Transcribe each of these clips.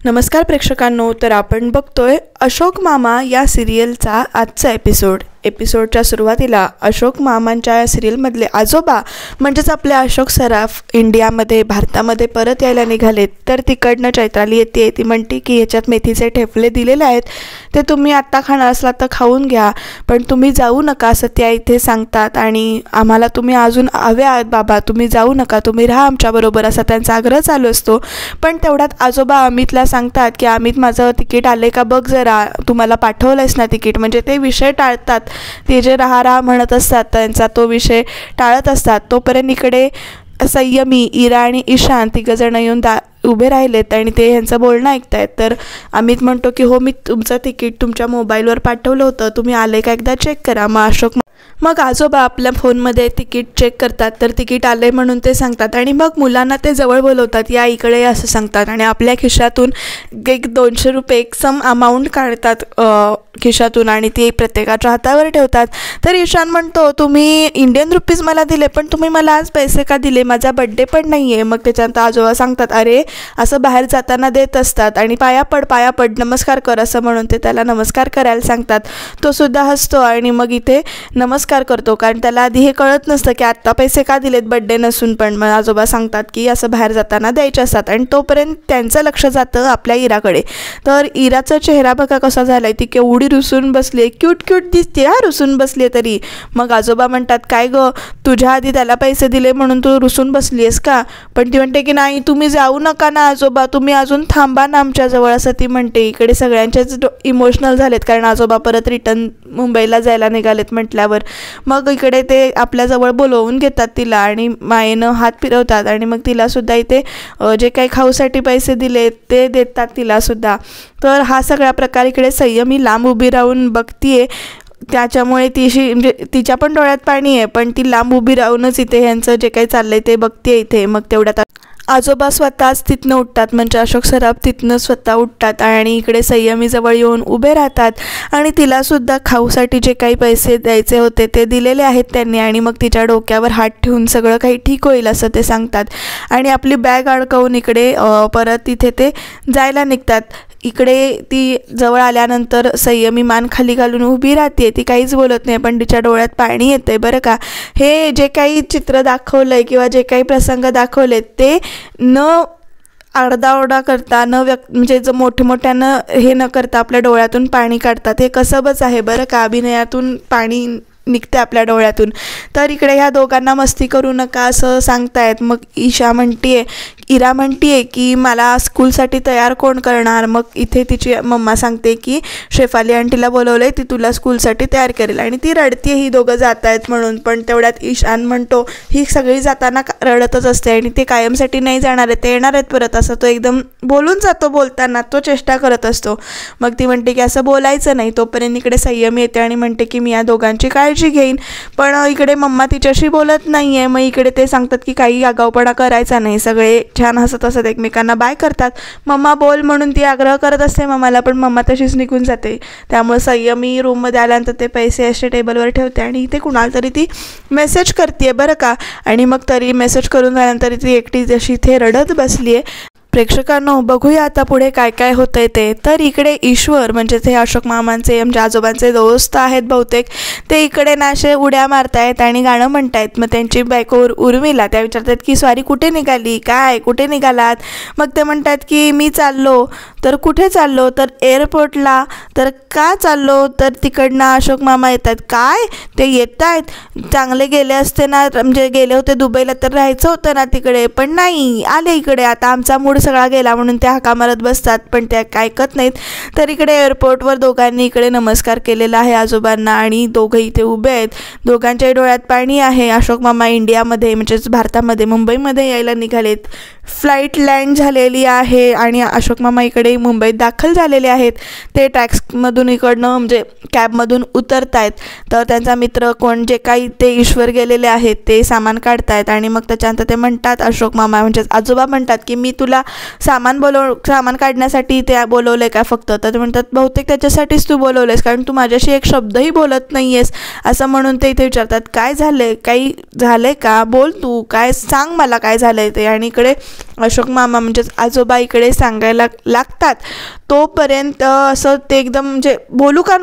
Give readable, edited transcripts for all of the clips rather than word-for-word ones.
नमस्कार प्रेक्षकांनो, तर आपण बघतोय अशोक मामा या सिरियलचा आजचा एपिसोडच्या सुरुवातीला अशोक मामांच्या या सिरियलमधले आजोबा म्हणजेच आपले अशोक सराफ भारतामध्ये परत यायला निघालेत. तर तिकडनं चैत्राली येते. ती म्हणते की ह्याच्यात मेथीचे ठेपले दिलेले आहेत, ते तुम्ही आत्ता खाणार असला तर खाऊन घ्या, पण तुम्ही जाऊ नका असं त्या इथे सांगतात. आणि आम्हाला तुम्ही अजून हवे आहात बाबा, तुम्ही जाऊ नका, तुम्ही राहा आमच्याबरोबर असा त्यांचा आग्रह चालू असतो. पण तेवढ्यात आजोबा अमितला सांगतात की अमित, माझं तिकीट आले का बघ जरा, तुम्हाला पाठवलंयस ना तिकीट. म्हणजे ते विषय टाळतात. ते जे राहा म्हणत असतात त्यांचा तो विषय टाळत असतात. तोपर्यंत इकडे संयमी, इरा आणि ईशान तिघंजणं येऊन उभे राहिलेत आणि ते ह्यांचं बोलणं ऐकतायत. तर अमित म्हणतो की हो, मी तुमचं तिकीट तुमच्या मोबाईलवर पाठवलं होतं, तुम्ही आले का एकदा चेक करा. मग आजोबा आपल्या फोनमध्ये तिकीट चेक करतात. तर तिकीट आले म्हणून ते सांगतात आणि मग मुलांना ते जवळ बोलवतात, या इकडे असं सांगतात. आणि आपल्या खिशातून एक 200 रुपये एक सम अमाऊंट काढतात खिशातून आणि ती प्रत्येकाच्या हातावर ठेवतात. तर ईशान म्हणतो, तुम्ही इंडियन रुपीज मला दिले, पण तुम्ही मला आज पैसे का दिले, माझा बड्डे पण नाही आहे. मग त्याच्यानंतर आजोबा सांगतात, अरे असं बाहेर जाताना देत असतात आणि पाया पड, नमस्कार कर असं म्हणून ते त्याला नमस्कार करायला सांगतात. तो सुद्धा हसतो आणि मग इथे नमस्कार करतो, कारण त्याला आधी हे कळत नसतं की आत्ता पैसे का दिलेत बड्डे नसून. पण मग आजोबा सांगतात की असं बाहेर जाताना द्यायचे असतात. आणि तोपर्यंत त्यांचं लक्ष जातं आपल्या इराकडे. तर इराचा चेहरा बघा कसा झाला आहे, ती केवढी रुसून बसली, क्यूट दिसते रुसून बसली तरी. मग आजोबा म्हणतात, काय गं, तुझ्या आधी त्याला पैसे दिले म्हणून तू रुसून बसली आहेस का. पण ती म्हणते की नाही, तुम्ही जाऊ नका ना आजोबा, तुम्ही अजून थांबा ना आमच्याजवळ असं ती म्हणते. इकडे सगळ्यांचेच इमोशनल झालेत, कारण आजोबा परत रिटर्न मुंबईला जायला निघालेत म्हटल्यावर. मग इकडे ते आपल्याजवळ बोलवून घेतात तिला आणि मायेनं हात फिरवतात आणि मग तिलासुद्धा इथे जे काही खाऊसाठी पैसे दिले ते देतात तिलासुद्धा. तर हा सगळा प्रकार इकडे संयमी लांब उभी राहून बघतीये. त्याच्यामुळे म्हणजे तिच्या पण डोळ्यात पाणी आहे, पण ती लांब उभी राहूनच इथे ह्यांचं जे काही चाललंय ते बघते इथे. मग तेवढ्यात आजोबा स्वतःच तिथनं उठतात, म्हणजे अशोक सराफ तिथनं स्वतः उठतात आणि इकडे संयमीजवळ येऊन उभे राहतात आणि तिलासुद्धा खाऊसाठी जे काही पैसे द्यायचे होते ते दिलेले आहेत त्यांनी. आणि मग तिच्या डोक्यावर हात ठेवून सगळं काही ठीक होईल असं ते सांगतात आणि आपली बॅग अडकवून इकडे परत तिथे ते जायला निघतात. इकडे ती जवळ आल्यानंतर संयमी मान खाली घालून उभी राहते, ती काहीच बोलत नाही, पण तिच्या डोळ्यात पाणी येते बरं का. हे जे काही चित्र दाखवलं आहे किंवा जे काही प्रसंग दाखवलेत ते न आरडाओरडा करता, म्हणजे मोठ्यानं हे न करता आपल्या डोळ्यातून पाणी काढतात. हे कसबच आहे बरं का, अभिनयातून पाणी निघते आपल्या डोळ्यातून. तर इकडे ह्या दोघांना मस्ती करू नका असं सांगतायत. मग इरा म्हणतीये की मला स्कूलसाठी तयार कोण करणार. मग इथे तिची मम्मा सांगते की शेफाली आंटीला बोलवलंय, ती तुला स्कूलसाठी तयार करेल. आणि ती रडते, ही दोघं जात आहेत म्हणून. पण तेवढ्यात ईशान म्हणतो, ही सगळी जाताना रडतच असते आणि ते कायमसाठी नाही जाणार आहे, ते येणार आहेत परत, असं तो एकदम बोलून जातो. बोलताना तो चेष्टा करत असतो. मग ती म्हणते की असं बोलायचं नाही. तोपर्यंत इकडे संयम येते आणि म्हणते की मी या दोघांची काळजी घेईन. पण इकडे मम्मा तिच्याशी बोलत नाही आहे. मग इकडे ते सांगतात की काही आगाऊपणा करायचा नाही. सगळे छान हसत हसत एकमेकांना बाय करतात. मम्मा बोल म्हणून ती आग्रह करत असते मम्माला, पण मम्मा तशीच निघून जाते. त्यामुळे संयमी रूममध्ये आल्यानंतर ते पैसे असे टेबलवर ठेवते आणि इथे कुणाला तरी ती मेसेज करते बरं का. आणि मग तरी मेसेज करून झाल्यानंतर ती एकटी जशी इथे रडत बसली आहे. प्रेक्षकांनो, बघूया आता पुढे काय काय होतंय ते. तर इकडे ईश्वर म्हणजे ते अशोक मामांचे म्हणजे आजोबांचे दोस्त आहेत बहुतेक, ते इकडे नाशे उड्या मारतायत आणि गाणं म्हणतायत. मग त्यांची बायको उर्मिला त्या विचारतात की स्वारी कुठे निघाली, काय कुठे निघालात. मग ते म्हणतात की मी चाललो. तर कुठे चाललो, तर एअरपोर्टला. तर का चाललो, तर तिकडनं अशोक मामा येतात. काय ते येत आहेत, चांगले गेले असते ना, म्हणजे गेले होते दुबईला तर राहायचं होतं ना तिकडे, पण नाही आले इकडे, आता आमचा मूड सगळा गेला म्हणून त्या हाका मारत बसतात, पण त्या ऐकत नाहीत. तर इकडे एअरपोर्टवर दोघांनी इकडे नमस्कार केलेला आहे आजोबांना आणि दोघं इथे उभे आहेत. दोघांच्याही डोळ्यात पाणी आहे. अशोक मामा इंडियामध्ये म्हणजेच भारतामध्ये मुंबईमध्ये यायला निघालेत. फ्लाईट लँड झालेली आहे आणि अशोक मामा इकडे मुंबईत दाखल झालेले आहेत. ते टॅक्सीमधून इकडनं म्हणजे कॅबमधून उतरत आहेत. तर त्यांचा मित्र कोण जे काही ते ईश्वर गेलेले आहेत ते सामान काढतायत आणि मग त्याच्यानंतर ते म्हणतात, अशोक मामा म्हणजेच आजोबा म्हणतात की मी तुला सामान काढण्यासाठी ते बोलवलं का फक्त. तर ते म्हणतात बहुतेक त्याच्यासाठीच तू बोलवलंयस, कारण तू माझ्याशी एक शब्दही बोलत नाही आहेस असं म्हणून ते इथे विचारतात, काय झालं, काही झालं का, बोल तू, काय सांग मला काय झालं आहे ते. आणि इकडे अशोक मामा म्हणजेच आजोबा इकडे सांगायला लागतात, तोपर्यंत असं ते एकदम म्हणजे बोलू का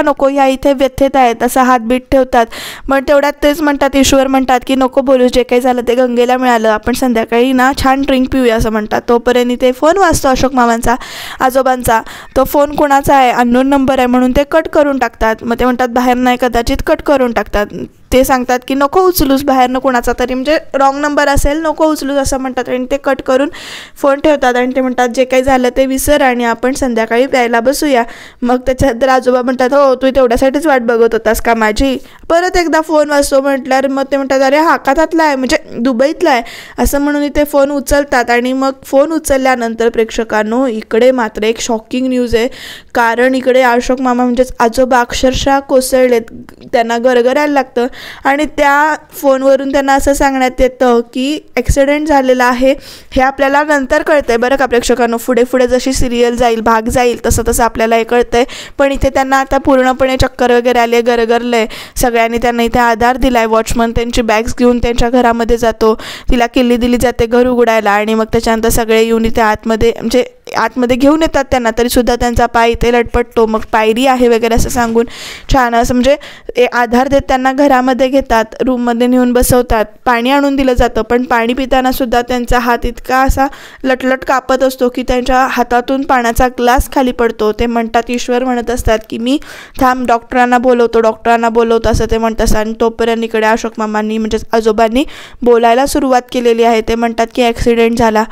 नको ह्या इथे व्यथेत आहेत असं हातबीत ठेवतात. मग तेवढ्यात तेच म्हणतात, ईश्वर म्हणतात की नको बोलू, जे काही झालं ते गंगेला मिळालं, आपण संध्याकाळी ना छान ड्रिंक पिऊया असं म्हणतात. तोपर्यंत ते फोन वाजतो अशोक मामांचा, आजोबांचा. तो फोन कोणाचा आहे, अननोन नंबर आहे म्हणून ते कट करून टाकतात. मग ते म्हणतात बाहेर नाही, कदाचित कट करून टाकतात. ते सांगतात की नको उचलूस, बाहेरनं कोणाचा तरी म्हणजे रॉंग नंबर असेल, नको उचलूस असं म्हणतात. आणि ते कट करून फोन ठेवतात आणि ते म्हणतात जे काही झालं ते विसर आणि आपण संध्याकाळी प्यायला बसूया. मग त्याच्यानंतर आजोबा म्हणतात हो तू तेवढ्यासाठीच वाट बघत होतास का माझी. परत एकदा फोन वाजतो म्हटल्यावर मग ते म्हणतात अरे हा आकातातला आहे म्हणजे दुबईतला आहे असं म्हणून इथे फोन उचलतात. आणि मग फोन उचलल्यानंतर प्रेक्षकांनो इकडे मात्र एक शॉकिंग न्यूज आहे. कारण इकडे अशोक मामा म्हणजेच आजोबा अक्षरशः कोसळलेत, त्यांना गरगरायला लागतं. आणि त्या फोनवरून त्यांना असं सांगण्यात येतं की ॲक्सिडेंट झालेला आहे. हे आपल्याला नंतर कळतं आहे बरं का प्रेक्षकांनो, पुढे पुढे जशी सिरियल जाईल, भाग जाईल तसं तसं आपल्याला हे कळतं आहे. पण इथे त्यांना आता पूर्णपणे चक्कर वगैरे आले, गरगरलं आहे. सगळ्यांनी त्यांना इथे आधार दिला आहे. वॉचमन त्यांची बॅग्स घेऊन त्यांच्या घरामध्ये जातो, तिला किल्ली दिली जाते घर उघडायला. आणि मग त्याच्यानंतर सगळे येऊन इथे आतमध्ये घेऊन येतात त्यांना, तरीसुद्धा त्यांचा पाय इथे लटपटतो. मग पायरी आहे वगैरे असं सांगून छान असं म्हणजे आधार देत त्यांना घरामध्ये घेतात, रूममध्ये नेऊन बसवतात. पाणी आणून दिलं जातं, पण पाणी पिताना सुद्धा त्यांचा हात इतका असा लटलट कापत असतो की त्यांच्या हातातून पाण्याचा ग्लास खाली पडतो. ते म्हणतात, ईश्वर म्हणत असतात की मी थांब डॉक्टरांना बोलवतो असं ते म्हणत असतात. आणि तोपर्यंत इकडे अशोक मामांनी म्हणजेच आजोबांनी बोलायला सुरुवात केलेली आहे. ते म्हणतात की ॲक्सिडेंट झाला,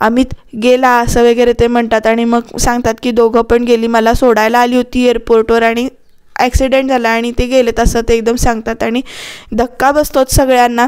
अमित गेला असं वगैरे ते म्हणतात. आणि मग सांगतात की दोघं पण गेली, मला सोडायला आली होती एअरपोर्टवर आणि ॲक्सिडेंट झाला आणि ते गेलेत असं ते एकदम सांगतात. आणि धक्का बसतोच सगळ्यांना,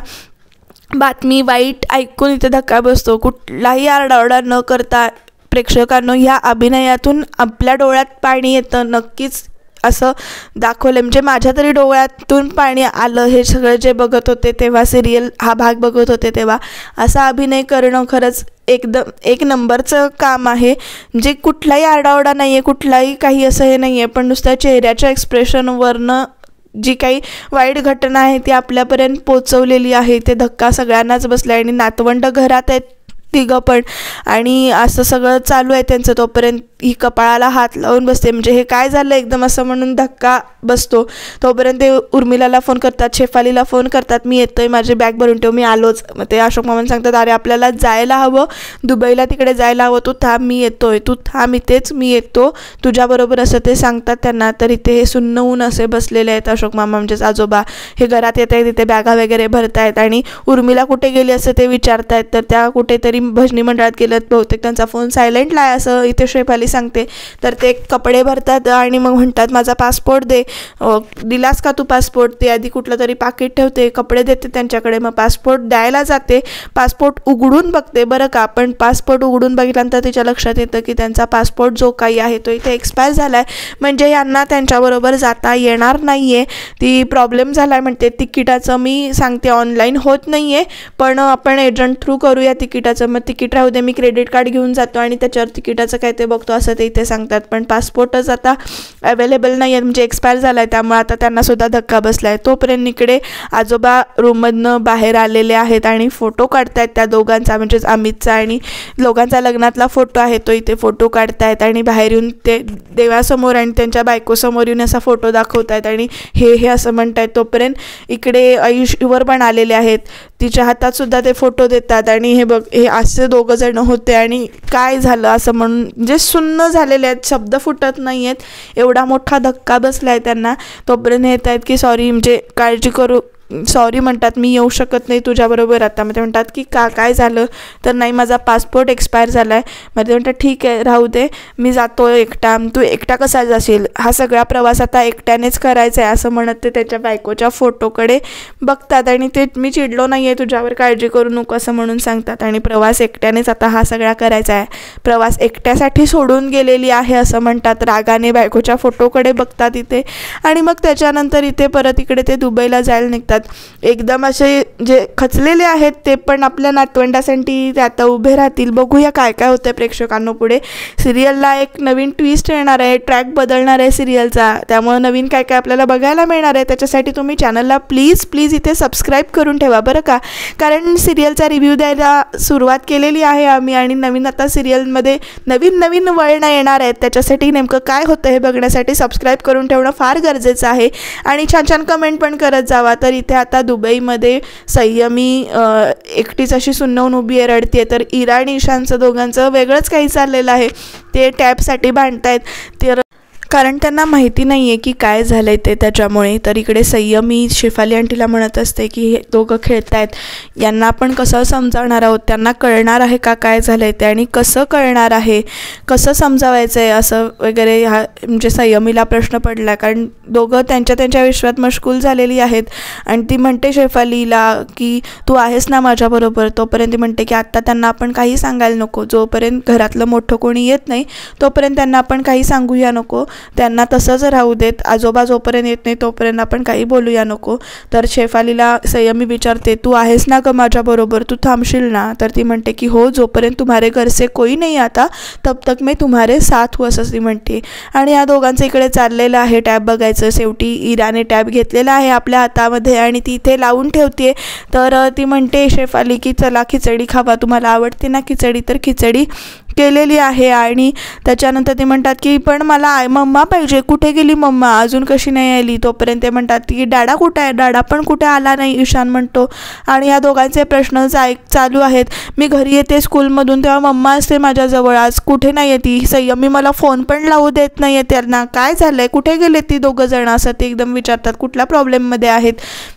बातमी वाईट ऐकून इथे धक्का बसतो. कुठलाही आरडाओरडा न करता प्रेक्षकांनो ह्या अभिनयातून आपल्या डोळ्यात पाणी येतं. नक्कीच असं दाखवलं म्हणजे माझ्या तरी डोळ्यातून पाणी आलं हे सगळं जे बघत होते तेव्हा, सिरियल हा भाग बघत होते तेव्हा. असा अभिनय करणं खरंच एकदम एक नंबरचं काम आहे. म्हणजे कुठलाही आरडाओरडा नाही आहे, कुठलाही काही असं हे नाही आहे, पण नुसत्या चेहऱ्याच्या एक्सप्रेशनवरनं जी काही वाईट घटना आहे ती आपल्यापर्यंत पोचवलेली आहे. ते धक्का सगळ्यांनाच बसला आणि नातवंड घरात आहेत तिघं पण, आणि असं सगळं चालू आहे त्यांचं. तोपर्यंत ही कपाळाला हात लावून बसते, म्हणजे हे काय झालं एकदम असं म्हणून धक्का बसतो. तोपर्यंत ते उर्मिलाला फोन करतात, शेफालीला फोन करतात, मी येतोय, माझी बॅग भरून ठेव, मी आलोच. मग ते अशोक मामा सांगतात अरे आपल्याला जायला हवं, दुबईला तिकडे जायला हवं, तू थांब मी येतोय, तू थांब इथेच मी येतो तुझ्याबरोबर असं ते सांगतात त्यांना. तर इथे हे सुन्न होऊन असे बसलेले आहेत अशोक मामा म्हणजेच आजोबा. हे घरात येत आहेत, तिथे बॅगा वगैरे भरतायत आणि उर्मिला कुठे गेली असं ते विचारतायत. तर त्या कुठेतरी भजनी मंडळात गेल्यात, बहुतेक त्यांचा फोन सायलेंटला आहे असं इथे शेफाली सांगते. तर ते कपडे भरतात आणि मग म्हणतात माझा पासपोर्ट दे, दिलास का तू पासपोर्ट. ते आधी कुठलं तरी पाकिट ठेवते, कपडे देते त्यांच्याकडे, मग पासपोर्ट द्यायला जाते. पासपोर्ट उघडून बघते बरं का, पण पासपोर्ट उघडून बघितल्यानंतर तिच्या लक्षात येतं की त्यांचा पासपोर्ट जो काही आहे तो इथे एक्सपायर झाला आहे, म्हणजे यांना त्यांच्याबरोबर जाता येणार नाही आहे. ती प्रॉब्लेम झाला आहे म्हणते. तिकिटाचं मी सांगते ऑनलाईन होत नाही आहे, पण आपण एजंट थ्रू करूया तिकिटाचं. मग तिकीट राहू दे, मी क्रेडिट कार्ड घेऊन जातो आणि त्याच्यावर तिकिटाचं काय ते बघतो असं ते इथे सांगतात. पण पासपोर्टच आता अवेलेबल नाही आहे, म्हणजे एक्सपायर झाला आहे, त्यामुळे आता त्यांनासुद्धा धक्का बसला आहे. तोपर्यंत इकडे आजोबा रूममधनं बाहेर आलेले आहेत आणि फोटो काढतायत त्या दोघांचा, म्हणजेच अमितचा आणि लोकांचा लग्नातला फोटो आहे तो इथे फोटो काढतायत. आणि बाहेर येऊन ते देवासमोर आणि त्यांच्या बायकोसमोर येऊन असा फोटो दाखवतायत आणि हे असं म्हणतायत. तोपर्यंत इकडे ईश्वर पण आलेले आहेत, तिच्या हातात सुद्धा ते फोटो देतात आणि हे बघ हे असे दोघं जण होते आणि काय झालं असं म्हणून म्हणजे सुन्न झालेले आहेत, शब्द फुटत नाही आहेत, एवढा मोठा धक्का बसला आहे त्यांना. तोपर्यंत येत आहेत की सॉरी म्हणजे काळजी करू, सॉरी म्हणतात, मी येऊ शकत नाही तुझ्याबरोबर आता. मग ते म्हणतात की काय झालं, तर नाही माझा पासपोर्ट एक्सपायर झाला आहे. मग ते म्हणतात ठीक आहे राहू दे, मी जातो एकटा. तू एकटा कसा जाशील, हा सगळा प्रवास आता एकट्यानेच करायचा आहे असं म्हणत ते त्याच्या बायकोच्या फोटोकडे बघतात. आणि ते मी चिडलो नाही आहे तुझ्यावर, काळजी करू नको असं म्हणून सांगतात. आणि प्रवास एकट्यानेच आता हा सगळा करायचा आहे, प्रवास एकट्यासाठी सोडून गेलेली आहे असं म्हणतात. रागाने बायकोच्या फोटोकडे बघतात इथे. आणि मग त्याच्यानंतर इथे परत इकडे ते दुबईला जायला निघतात. असतात, एकदम असे जे खचलेले आहेत ते पण आपल्या नातवंडासाठी ते आता उभे राहतील. बघूया काय काय होतं प्रेक्षकांनो पुढे. सिरियलला एक नवीन ट्विस्ट येणार आहे, ट्रॅक बदलणार आहे सिरियलचा, त्यामुळे नवीन काय काय आपल्याला बघायला मिळणार आहे. त्याच्यासाठी तुम्ही चॅनलला प्लीज इथे सबस्क्राईब करून ठेवा बरं का, कारण सिरियलचा रिव्ह्यू द्यायला सुरुवात केलेली आहे आम्ही आणि नवीन आता सिरियलमध्ये नवीन वळणं येणार आहेत. त्याच्यासाठी नेमकं काय होतं हे बघण्यासाठी सबस्क्राईब करून ठेवणं फार गरजेचं आहे आणि छान कमेंट पण करत जावा. तर इथे आता दुबईमध्ये संयमी एकटीच अशी सुन्न उभी आहे, रडते. तर इरा आणि ईशानचं दोघांचं वेगळंच काही चाललेलं आहे. ते टॅबसाठी भांडतायत, तर कारण त्यांना माहिती नाही आहे की काय झालं आहे ते, त्याच्यामुळे. तर इकडे संयमी शेफाली आंटीला म्हणत असते की हे दोघं खेळत आहेत, यांना आपण कसं समजावणार आहोत, त्यांना कळणार आहे का काय झालं आहे ते, आणि कसं कळणार आहे, कसं समजावायचं आहे असं वगैरे. हा म्हणजे संयमीला प्रश्न पडला, कारण दोघं त्यांच्या विश्वात मशगूल झालेली आहेत. आणि ती म्हणते शेफालीला की तू आहेस ना माझ्याबरोबर. तोपर्यंत ती म्हणते की आत्ता त्यांना आपण काही सांगायला नको, जोपर्यंत घरातलं मोठं कोणी येत नाही तोपर्यंत त्यांना आपण काही सांगूया नको, त्यांना तसंच राहू देत, आजोबा जोपर्यंत येत नाही तोपर्यंत आपण काही बोलूया नको. तर शेफालीला संयमी विचारते तू आहेस ना ग माझ्याबरोबर, तू थांबशील ना. तर ती म्हणते की हो, जोपर्यंत तुम्हारे घर से कोई नहीं आता तब तक मैं तुम्हारे साथ हूँ, असं ती म्हणते. आणि या दोघांचं इकडे चाललेलं आहे टॅब बघायचं. शेवटी इराने टॅब घेतलेला आहे आपल्या हातामध्ये आणि ती इथे लावून ठेवते. तर ती म्हणते शेफाली की चला खिचडी खावा, तुम्हाला आवडते ना खिचडी. तर खिचडी केलेली आहे आणि त्याच्यानंतर ते म्हणतात की पण मला मम्मा पाहिजे, कुठे गेली मम्मा, अजून कशी नाही आली. तोपर्यंत ते म्हणतात की डाडा कुठे आहे, डाडा पण कुठे आला नाही, ईशान म्हणतो. आणि या दोघांचे प्रश्न चालू आहेत. मी घरी येते स्कूलमधून तेव्हा मम्मा असते माझ्याजवळ, आज कुठे नाही आहे ती. संयमी मला फोन पण लावू देत नाही आहे, त्यांना काय झालं आहे, कुठे गेलेत ती दोघं जण, असं ते एकदम विचारतात. कुठल्या प्रॉब्लेममध्ये आहेत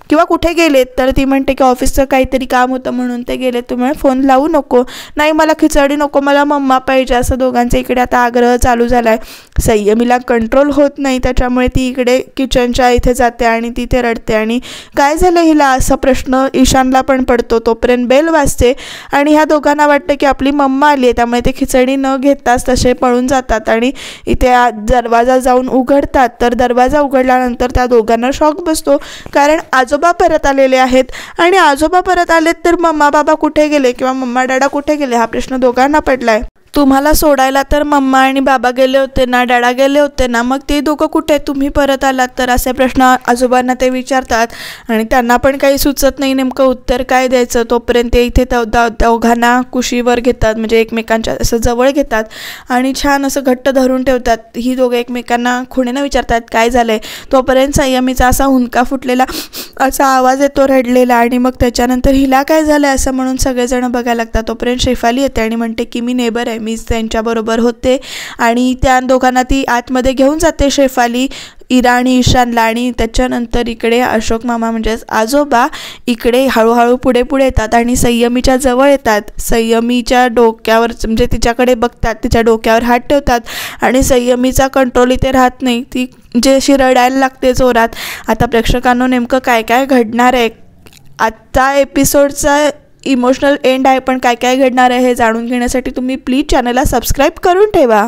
किंवा कुठे गेलेत. तर ती म्हणते की ऑफिसचं काहीतरी काम होतं म्हणून ते गेलेत, तुम्ही फोन लावू नको. नाही मला खिचडी नको, मला मम्मा पाहिजे, असं दोघांचा इकडे आता आग्रह चालू झाला आहे. संयमीला कंट्रोल होत नाही, त्याच्यामुळे ती इकडे किचनच्या इथे जाते आणि तिथे रडते. आणि काय झालं हिला असा प्रश्न ईशानला पण पडतो. तोपर्यंत बेल वाजते आणि ह्या दोघांना वाटतं की आपली मम्मा आली आहे, त्यामुळे ते खिचडी न घेताच तसे पळून जातात आणि इथे दरवाजा जाऊन उघडतात. तर दरवाजा उघडल्यानंतर त्या दोघांना शॉक बसतो, कारण आजोबा परत आलेले आहेत. आणि आजोबा परत आलेत तर मम्मा बाबा कुठे गेले किंवा मम्मा डॅडा कुठे गेले हा प्रश्न दोघांना पडलाय. तुम्हाला सोडायला तर मम्मा आणि बाबा गेले होते ना, डॅडा गेले होते ना, मग ते दोघं कुठे, तुम्ही परत आलात. तर असे प्रश्न आजोबांना ते विचारतात आणि त्यांना पण काही सुचत नाही नेमकं उत्तर काय द्यायचं. तोपर्यंत ते इथे दोघांना कुशीवर घेतात, म्हणजे एकमेकांच्या असं जवळ घेतात आणि छान असं घट्ट धरून ठेवतात. ही दोघं एकमेकांना खुणेनं विचारतात काय झालं आहे. तोपर्यंत संयमीचा असा हुंदका फुटलेला असा आवाज येतो रडलेला आणि मग त्याच्यानंतर हिला काय झालं आहे असं म्हणून सगळेजण बघायला लागतात. तोपर्यंत शेफाली येते आणि म्हणते की मी नेबर आहे, मीच त्यांच्याबरोबर होते. आणि त्या दोघांना ती आतमध्ये घेऊन जाते शेफाली, इरा आणि ईशानला. आणि त्याच्यानंतर इकडे अशोक मामा म्हणजेच आजोबा इकडे हळूहळू पुढे येतात आणि संयमीच्या जवळ येतात. संयमीच्या डोक्यावर म्हणजे तिच्याकडे बघतात, तिच्या डोक्यावर हात ठेवतात आणि संयमीचा कंट्रोल इथे राहत नाही, ती जे अशी रडायला लागते जोरात. आता प्रेक्षकांनो नेमकं काय काय घडणार आहे, आजचा एपिसोडचा इमोशनल एंड आहे, पण काय काय घडणार आहे हे जाणून घेण्यासाठी तुम्ही प्लीज चॅनलला सबस्क्राईब करून ठेवा.